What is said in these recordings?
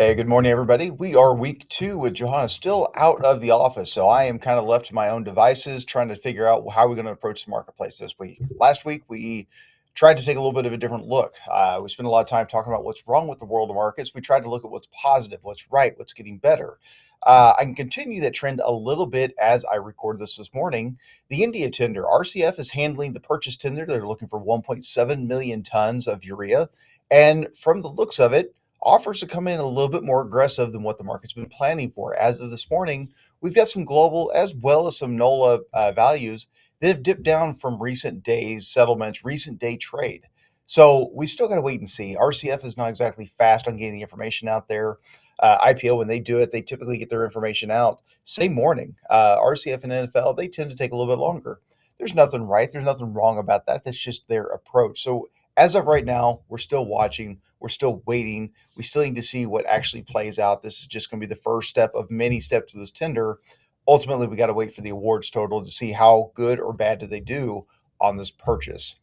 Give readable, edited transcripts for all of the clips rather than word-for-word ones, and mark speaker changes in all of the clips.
Speaker 1: Hey, good morning, everybody. We are week two with Johanna still out of the office. So I am kind of left to my own devices trying to figure out how we're going to approach the marketplace this week. Last week, we tried to take a little bit of a different look. We spent a lot of time talking about what's wrong with the world of markets. We tried to look at what's positive, what's right, what's getting better. I can continue that trend a little bit as I record this morning. The India tender, RCF, is handling the purchase tender. They're looking for 1.7 million tons of urea. And from the looks of it, offers to come in a little bit more aggressive than what the market's been planning for. As of this morning, we've got some global as well as some NOLA values that have dipped down from recent days settlements, recent day trade. So we still got to wait and see. RCF is not exactly fast on getting the information out there. IPO, when they do it, they typically get their information out same morning. RCF and NFL, they tend to take a little bit longer. There's nothing right. There's nothing wrong about that. That's just their approach. So as of right now, we're still watching. We're still waiting. We still need to see what actually plays out. This is just going to be the first step of many steps of this tender. Ultimately, we got to wait for the awards total to see how good or bad did they do on this purchase.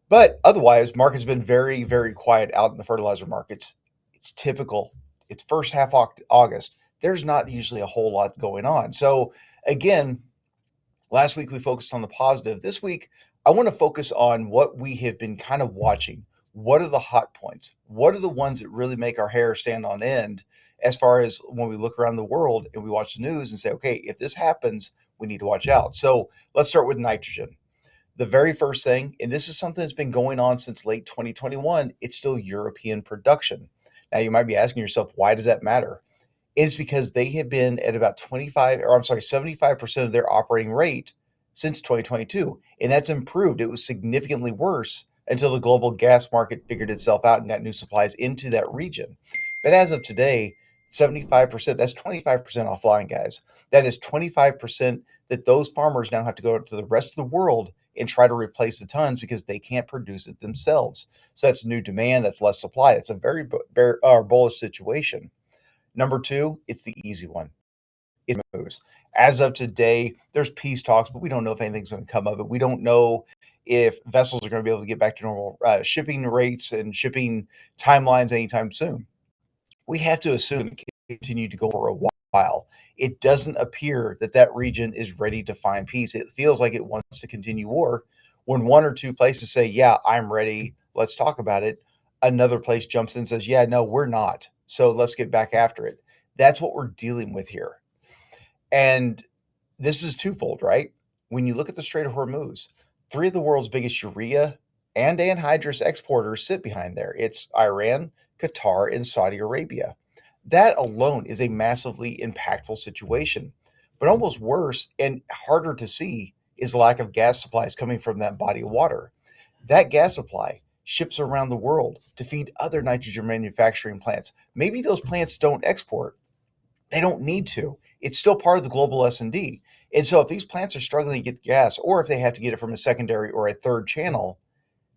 Speaker 1: But otherwise, market's been very, very quiet out in the fertilizer markets. It's typical. It's first half August. There's not usually a whole lot going on. So again, last week we focused on the positive. This week, I want to focus on what we have been kind of watching. What are the hot points? What are the ones that really make our hair stand on end as far as when we look around the world and we watch the news and say, okay, if this happens, we need to watch out. So let's start with nitrogen. The very first thing, and this is something that's been going on since late 2021, it's still European production. Now you might be asking yourself, why does that matter? Is because they have been at about 75% of their operating rate since 2022. And that's improved. It was significantly worse until the global gas market figured itself out and got new supplies into that region. But as of today, 75%, that's 25% offline, guys. That is 25% that those farmers now have to go to the rest of the world and try to replace the tons because they can't produce it themselves. So that's new demand, that's less supply. It's a very bullish situation. Number two, it's the easy one. It moves. As of today, there's peace talks, but we don't know if anything's going to come of it. We don't know if vessels are going to be able to get back to normal shipping rates and shipping timelines anytime soon. We have to assume it can continue to go for a while. It doesn't appear that that region is ready to find peace. It feels like it wants to continue war. When one or two places say, yeah, I'm ready, let's talk about it, another place jumps in and says, yeah, no, we're not. So let's get back after it. That's what we're dealing with here. And this is twofold, right? When you look at the Strait of Hormuz, three of the world's biggest urea and anhydrous exporters sit behind there. It's Iran, Qatar, and Saudi Arabia. That alone is a massively impactful situation. But almost worse and harder to see is lack of gas supplies coming from that body of water. That gas supply ships around the world to feed other nitrogen manufacturing plants. Maybe those plants don't export, they don't need to. It's still part of the global S&D. And so if these plants are struggling to get gas, or if they have to get it from a secondary or a third channel,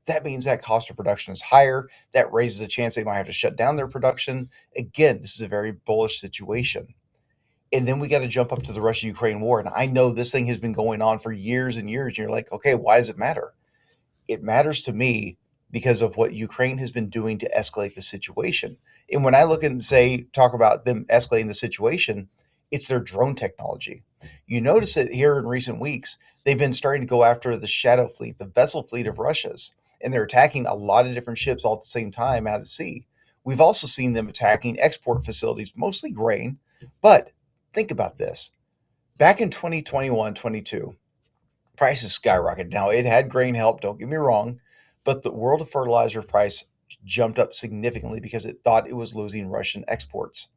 Speaker 1: that means that cost of production is higher. That raises a chance they might have to shut down their production. Again, this is a very bullish situation. And then we got to jump up to the Russia-Ukraine war. And I know this thing has been going on for years and years. And you're like, okay, why does it matter? It matters to me because of what Ukraine has been doing to escalate the situation. And when I look and say, talk about them escalating the situation, it's their drone technology. You notice it here in recent weeks, they've been starting to go after the shadow fleet, the vessel fleet of Russia's, and they're attacking a lot of different ships all at the same time out at sea. We've also seen them attacking export facilities, mostly grain. But think about this. Back in 2021, 22, prices skyrocketed. Now, it had grain help, don't get me wrong, but the world of fertilizer price jumped up significantly because it thought it was losing Russian exports.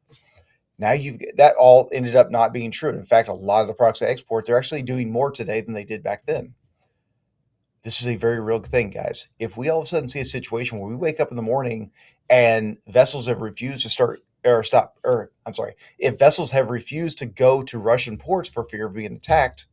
Speaker 1: Now you've that all ended up not being true. In fact, a lot of the products they export, they're actually doing more today than they did back then. This is a very real thing, guys. If we all of a sudden see a situation where we wake up in the morning and vessels have refused to start or stop, or I'm sorry, if vessels have refused to go to Russian ports for fear of being attacked,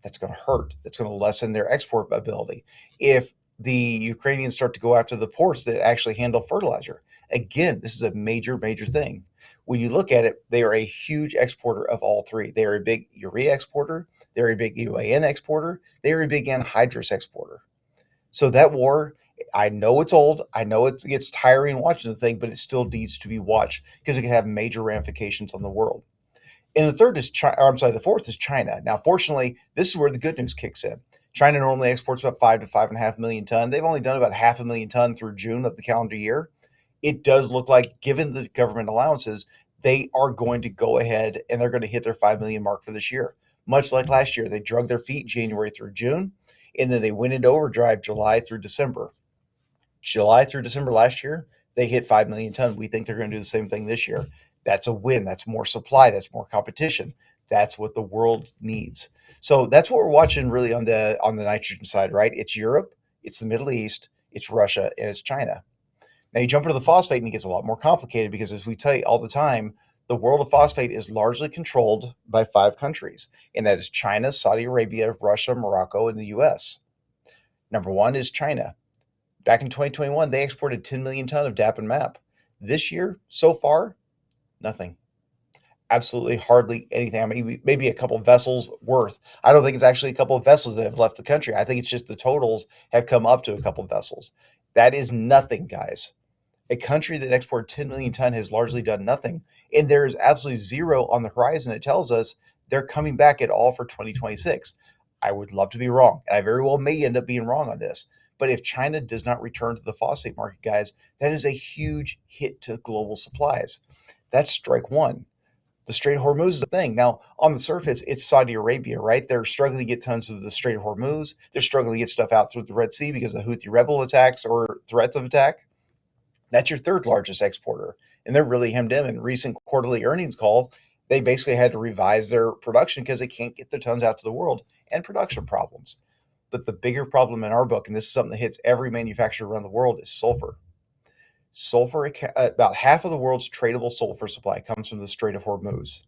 Speaker 1: that's going to hurt. That's going to lessen their export ability. If the Ukrainians start to go after the ports that actually handle fertilizer, again, this is a major, major thing. When you look at it, they are a huge exporter of all three. They are a big urea exporter, they're a big UAN exporter, they are a big anhydrous exporter. So that war I know it's old. I know it gets tiring watching the thing, but it still needs to be watched because it can have major ramifications on the world. And the third is China, or I'm sorry, the fourth is China. Now, fortunately, this is where the good news kicks in. China normally exports about 5 to 5.5 million tons. They've only done about 500,000 tons through June of the calendar year. It does look like, given the government allowances, they are going to go ahead and they're going to hit their 5 million mark for this year. Much like last year, they drug their feet January through June, and then they went into overdrive July through December. July through December last year, they hit 5 million tons. We think they're going to do the same thing this year. That's a win. That's more supply. That's more competition. That's what the world needs. So that's what we're watching really on the nitrogen side, right? It's Europe, it's the Middle East, it's Russia, and it's China. Now you jump into the phosphate and it gets a lot more complicated because, as we tell you all the time, the world of phosphate is largely controlled by five countries, and that is China, Saudi Arabia, Russia, Morocco, and the US. Number one is China. Back in 2021, they exported 10 million ton of DAP and MAP. This year, so far, nothing. Absolutely hardly anything. I mean, maybe a couple of vessels worth. I don't think it's actually a couple of vessels that have left the country. I think it's just the totals have come up to a couple of vessels. That is nothing, guys. A country that exported 10 million ton has largely done nothing. And there is absolutely zero on the horizon. It tells us they're coming back at all for 2026. I would love to be wrong, and I very well may end up being wrong on this. But if China does not return to the phosphate market, guys, that is a huge hit to global supplies. That's strike one. The Strait of Hormuz is a thing. Now, on the surface, it's Saudi Arabia, right? They're struggling to get tons through the Strait of Hormuz. They're struggling to get stuff out through the Red Sea because of Houthi rebel attacks or threats of attack. That's your third largest exporter. And they're really hemmed in. In recent quarterly earnings calls, they basically had to revise their production because they can't get their tons out to the world and production problems. But the bigger problem in our book, and this is something that hits every manufacturer around the world, is sulfur. Sulfur, about half of the world's tradable sulfur supply comes from the Strait of Hormuz.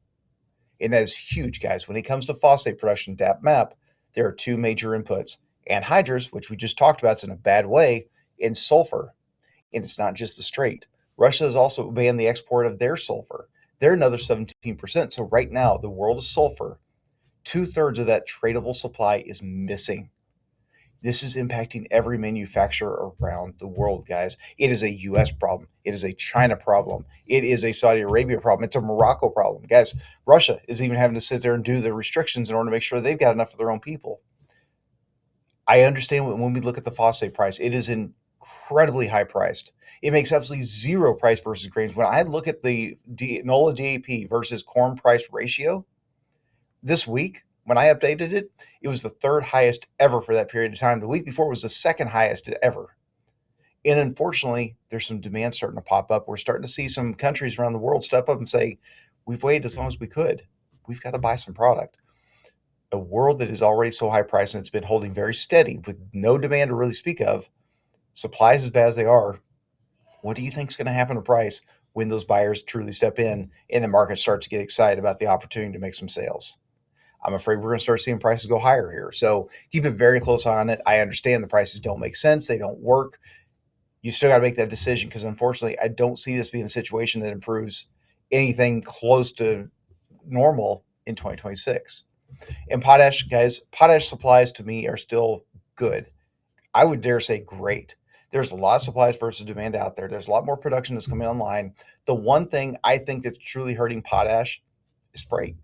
Speaker 1: And that is huge, guys. When it comes to phosphate production, DAP MAP, there are two major inputs: anhydrous, which we just talked about, it's in a bad way, and sulfur. And it's not just the Strait. Russia has also banned the export of their sulfur. They're another 17%. So right now, the world of sulfur, two-thirds of that tradable supply is missing. This is impacting every manufacturer around the world, guys. It is a US problem. It is a China problem. It is a Saudi Arabia problem. It's a Morocco problem. Guys, Russia is even having to sit there and do the restrictions in order to make sure they've got enough for their own people. I understand when we look at the phosphate price, it is incredibly high priced. It makes absolutely zero price versus grains. When I look at the NOLA DAP versus corn price ratio this week, when I updated it, it was the third highest ever for that period of time. The week before was the second highest ever. And unfortunately, there's some demand starting to pop up. We're starting to see some countries around the world step up and say, we've waited as long as we could. We've got to buy some product. A world that is already so high priced and it's been holding very steady with no demand to really speak of, supplies as bad as they are, what do you think is going to happen to price when those buyers truly step in and the market starts to get excited about the opportunity to make some sales? I'm afraid we're going to start seeing prices go higher here. So keep a very close eye on it. I understand the prices don't make sense. They don't work. You still got to make that decision because, unfortunately, I don't see this being a situation that improves anything close to normal in 2026. And potash, guys, potash supplies to me are still good. I would dare say great. There's a lot of supplies versus demand out there. There's a lot more production that's coming online. The one thing I think that's truly hurting potash is freight.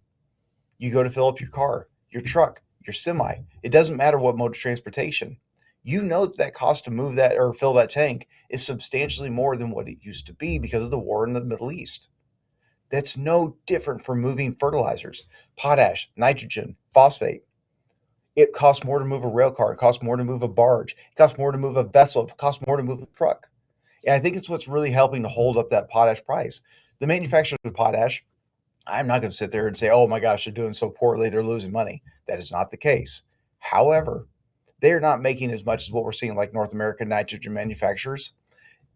Speaker 1: You go to fill up your car, your truck, your semi. It doesn't matter what mode of transportation. You know that cost to move that or fill that tank is substantially more than what it used to be because of the war in the Middle East. That's no different from moving fertilizers, potash, nitrogen, phosphate. It costs more to move a rail car. It costs more to move a barge. It costs more to move a vessel. It costs more to move a truck. And I think it's what's really helping to hold up that potash price. The manufacturers of potash, I'm not going to sit there and say, oh my gosh, they're doing so poorly, they're losing money. That is not the case. However, they're not making as much as what we're seeing like North American nitrogen manufacturers.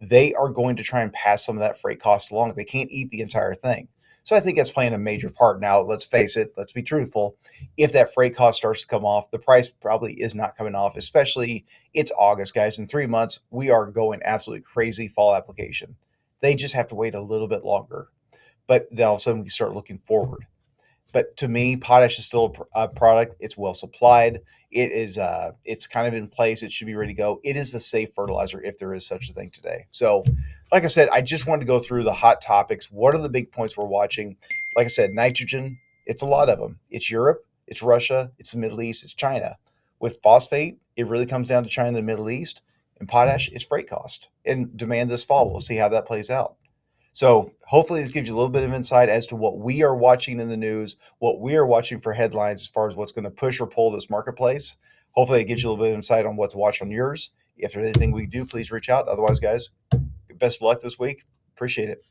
Speaker 1: They are going to try and pass some of that freight cost along. They can't eat the entire thing. So I think that's playing a major part. Now, let's face it, let's be truthful. If that freight cost starts to come off, the price probably is not coming off, especially it's August, guys. In 3 months, we are going absolutely crazy fall application. They just have to wait a little bit longer. But then all of a sudden we start looking forward. But to me, potash is still a product. It's well supplied. It is it's kind of in place. It should be ready to go. It is the safe fertilizer if there is such a thing today. So, like I said, I just wanted to go through the hot topics. What are the big points we're watching? Like I said, nitrogen, it's a lot of them. It's Europe, it's Russia, it's the Middle East, it's China. With phosphate, it really comes down to China and the Middle East. And potash is freight cost and demand this fall. We'll see how that plays out. So hopefully this gives you a little bit of insight as to what we are watching in the news, what we are watching for headlines as far as what's going to push or pull this marketplace. Hopefully it gives you a little bit of insight on what to watch on yours. If there's anything we can do, please reach out. Otherwise, guys, best of luck this week. Appreciate it.